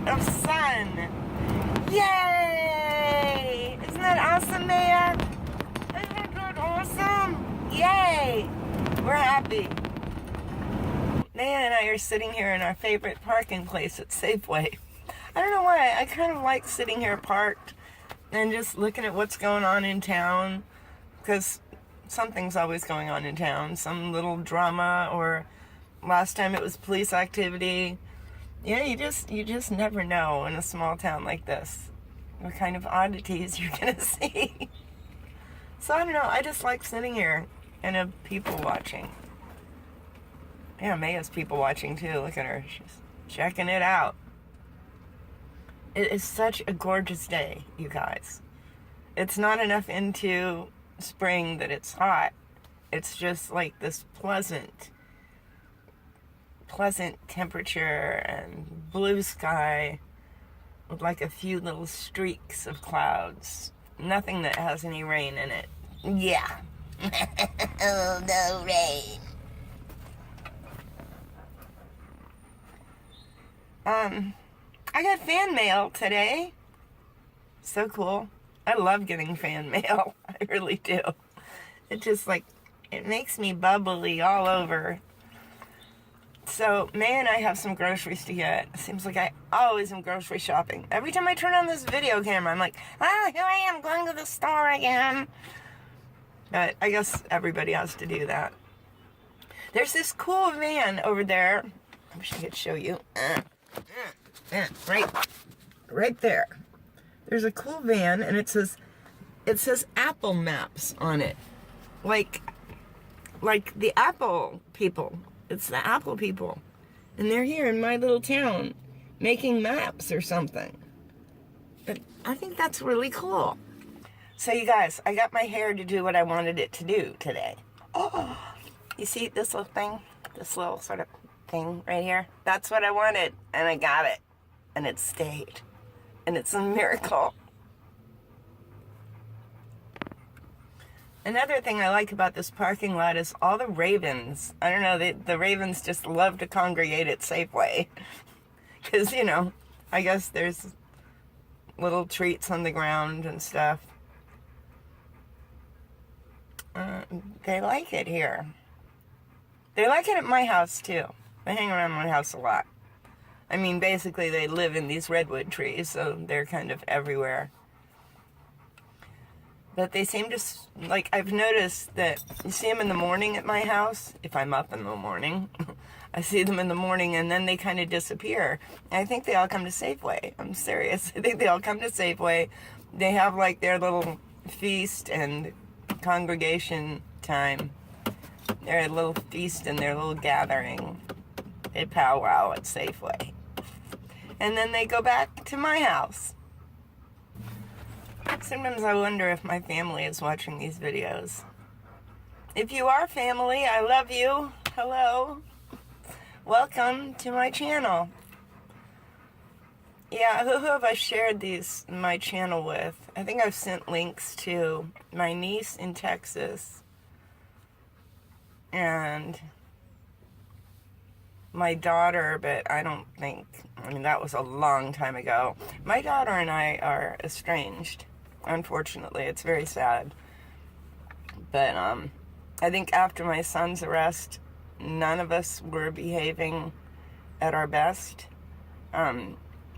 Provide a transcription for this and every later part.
of sun. Yay! Isn't that awesome, Maya? Isn't that awesome? Yay! We're happy. Maya and I are sitting here in our favorite parking place at Safeway. I don't know why, I kind of like sitting here parked and just looking at what's going on in town, because something's always going on in town, some little drama, or last time it was police activity. Yeah, you just never know in a small town like this what kind of oddities you're gonna see. So I don't know, I just like sitting here and people watching. Yeah, Maya's people watching too. Look at her, she's checking it out. It is such a gorgeous day, you guys. It's not enough into spring that it's hot. It's just like this pleasant temperature and blue sky with like a few little streaks of clouds. Nothing that has any rain in it. Yeah. Oh, no rain. I got fan mail today. So cool. I love getting fan mail. I really do. It just it makes me bubbly all over. So, May and I have some groceries to get. It seems like I always am grocery shopping. Every time I turn on this video camera, I'm like, ah, here I am going to the store again. But I guess everybody has to do that. There's this cool van over there. I wish I could show you. Right there. There's a cool van, and it says Apple Maps on it. Like the Apple people. It's the Apple people. And they're here in my little town making maps or something. But I think that's really cool. So you guys, I got my hair to do what I wanted it to do today. Oh, you see this little thing? This little sort of thing right here? That's what I wanted, and I got it. And it stayed. And it's a miracle. Another thing I like about this parking lot is all the ravens. I don't know, the ravens just love to congregate at Safeway. Because, I guess there's little treats on the ground and stuff. They like it here. They like it at my house, too. They hang around my house a lot. I mean, basically, they live in these redwood trees, so they're kind of everywhere. But they seem to, I've noticed that you see them in the morning at my house. If I'm up in the morning, I see them in the morning, and then they kind of disappear. And I think they all come to Safeway. I'm serious. I think they all come to Safeway. They have, their little feast and congregation time. Their little feast and their little gathering. They powwow at Safeway. And then they go back to my house. Sometimes I wonder if my family is watching these videos. If you are family, I love you. Hello. Welcome to my channel. Yeah, who have I shared my channel with? I think I've sent links to my niece in Texas and my daughter, but that was a long time ago. My daughter and I are estranged. Unfortunately, it's very sad. But I think after my son's arrest, none of us were behaving at our best,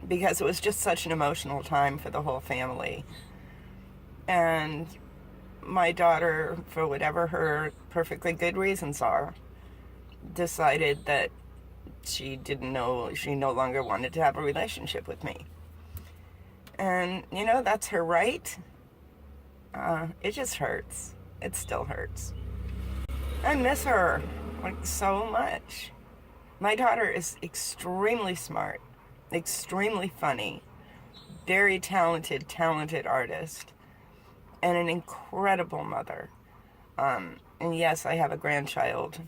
because it was just such an emotional time for the whole family. And my daughter, for whatever her perfectly good reasons are, decided that she no longer wanted to have a relationship with me. And, that's her right. It just hurts. It still hurts. I miss her, so much. My daughter is extremely smart, extremely funny, very talented artist, and an incredible mother. And yes, I have a grandchild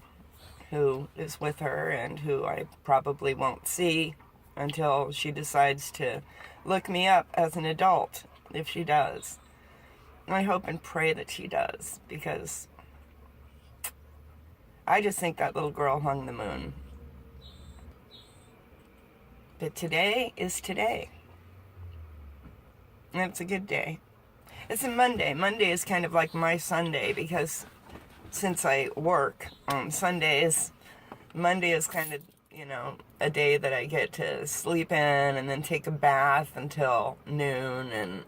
who is with her and who I probably won't see until she decides to look me up as an adult, if she does. I hope and pray that she does, because I just think that little girl hung the moon. But today is today. And it's a good day. It's a Monday. Monday is kind of like my Sunday because since I work on Sundays, Monday is kind of, a day that I get to sleep in and then take a bath until noon and,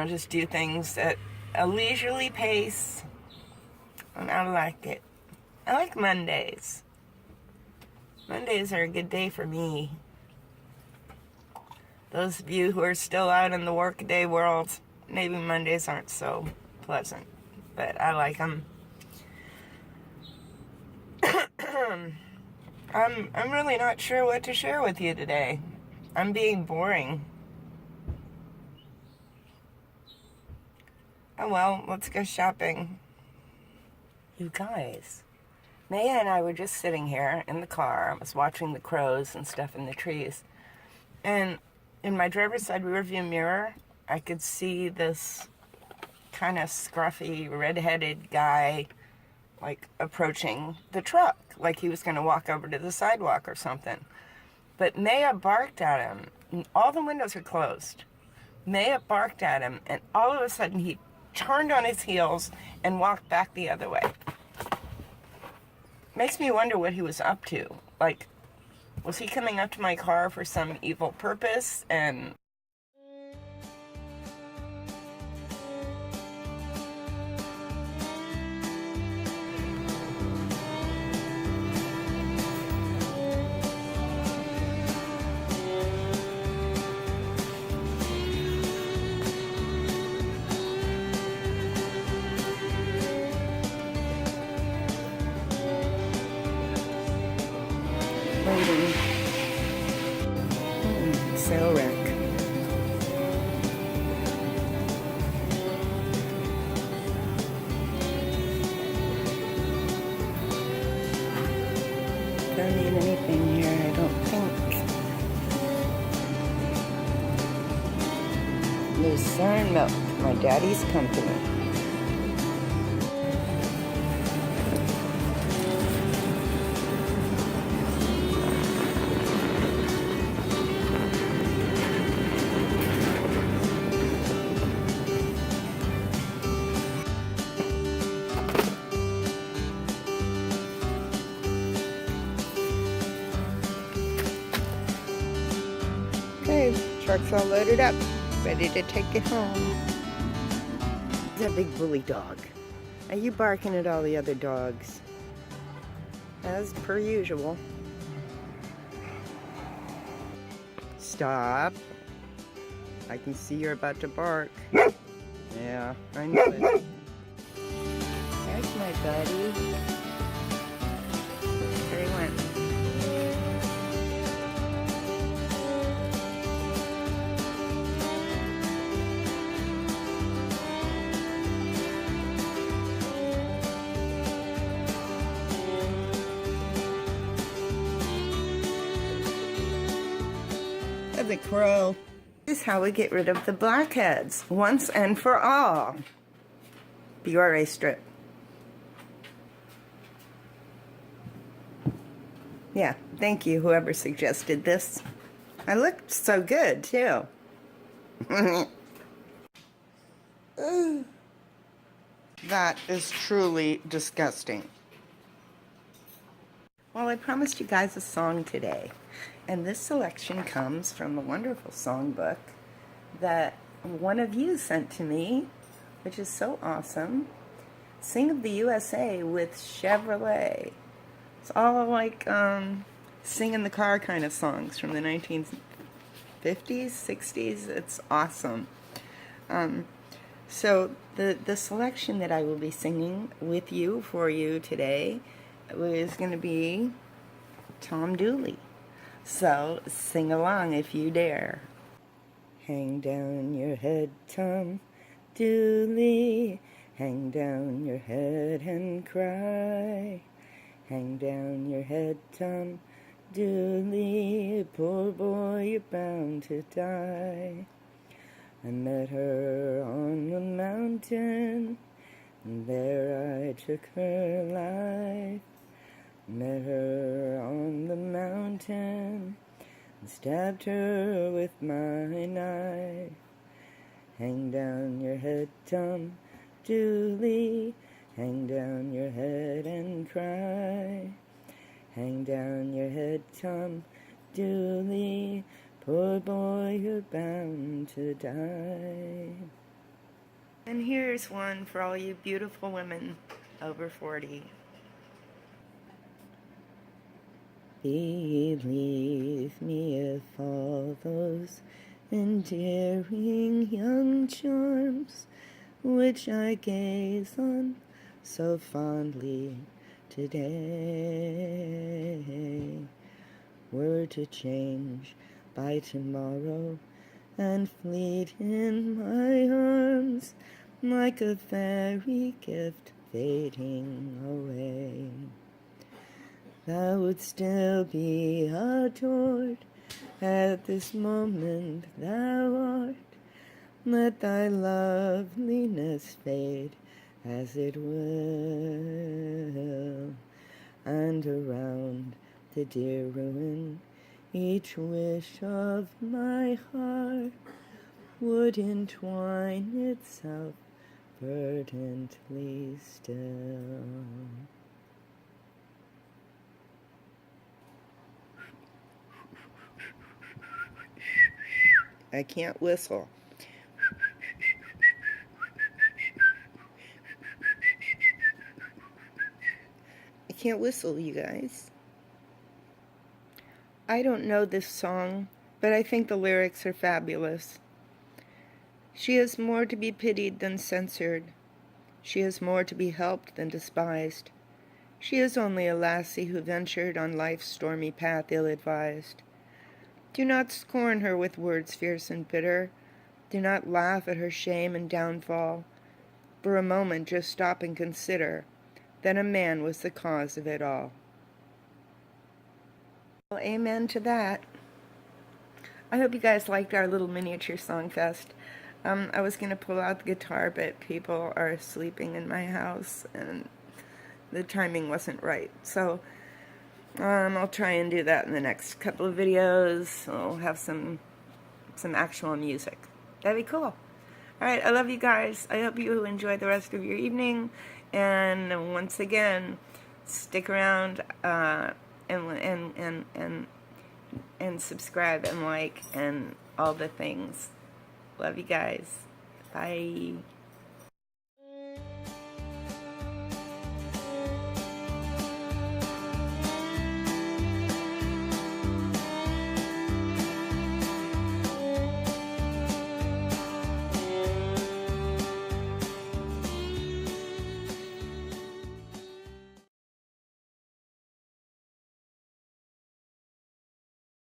just do things at a leisurely pace. And I like it. I like Mondays. Mondays are a good day for me. Those of you who are still out in the workday world, maybe Mondays aren't so pleasant, but I like them. I'm really not sure what to share with you today. I'm being boring. Oh well, let's go shopping. You guys, Maya and I were just sitting here in the car. I was watching the crows and stuff in the trees. And in my driver's side rearview mirror, I could see this kind of scruffy, red-headed guy, approaching the truck, like he was going to walk over to the sidewalk or something. But Maya barked at him, and all the windows were closed. Maya barked at him, and all of a sudden he turned on his heels and walked back the other way. Makes me wonder what he was up to. Was he coming up to my car for some evil purpose? And sale rack. Don't need anything here, I don't think. Lucerne milk, my daddy's company. Okay, truck's all loaded up, ready to take it home. That big bully dog. Are you barking at all the other dogs? As per usual. Stop. I can see you're about to bark. Yeah, I know it. There's my buddy. There he went. The crow. This is how we get rid of the blackheads once and for all. BRA strip. Yeah, thank you, whoever suggested this. I looked so good, too. That is truly disgusting. Well, I promised you guys a song today. And this selection comes from a wonderful songbook that one of you sent to me, which is so awesome. Sing of the USA with Chevrolet. It's all sing in the car kind of songs from the 1950s, 60s. It's awesome. So the selection that I will be singing with you, for you today, is going to be Tom Dooley. So sing along if you dare. Hang down your head, Tom Dooley. Hang down your head and cry. Hang down your head, Tom Dooley. Poor boy, you're bound to die. I met her on the mountain, and there I took her life. Met her on the mountain and stabbed her with my knife. Hang down your head, Tom Dooley, hang down your head and cry. Hang down your head, Tom Dooley, poor boy, you're bound to die. And here's one for all you beautiful women over 40. Believe me if all those endearing young charms which I gaze on so fondly today were to change by tomorrow and fleet in my arms like a fairy gift fading away. Thou would still be adored at this moment thou art. Let thy loveliness fade as it will, and around the dear ruin each wish of my heart would entwine itself verdantly still. I can't whistle. I can't whistle, you guys. I don't know this song, but I think the lyrics are fabulous. She is more to be pitied than censored. She is more to be helped than despised. She is only a lassie who ventured on life's stormy path ill-advised. Do not scorn her with words fierce and bitter. Do not laugh at her shame and downfall. For a moment just stop and consider that a man was the cause of it all. Well, amen to that. I hope you guys liked our little miniature song fest. I was going to pull out the guitar, but people are sleeping in my house, and the timing wasn't right. So I'll try and do that in the next couple of videos. I'll have some actual music. That'd be cool. Alright, I love you guys. I hope you enjoy the rest of your evening. And once again, stick around and subscribe and like and all the things. Love you guys. Bye.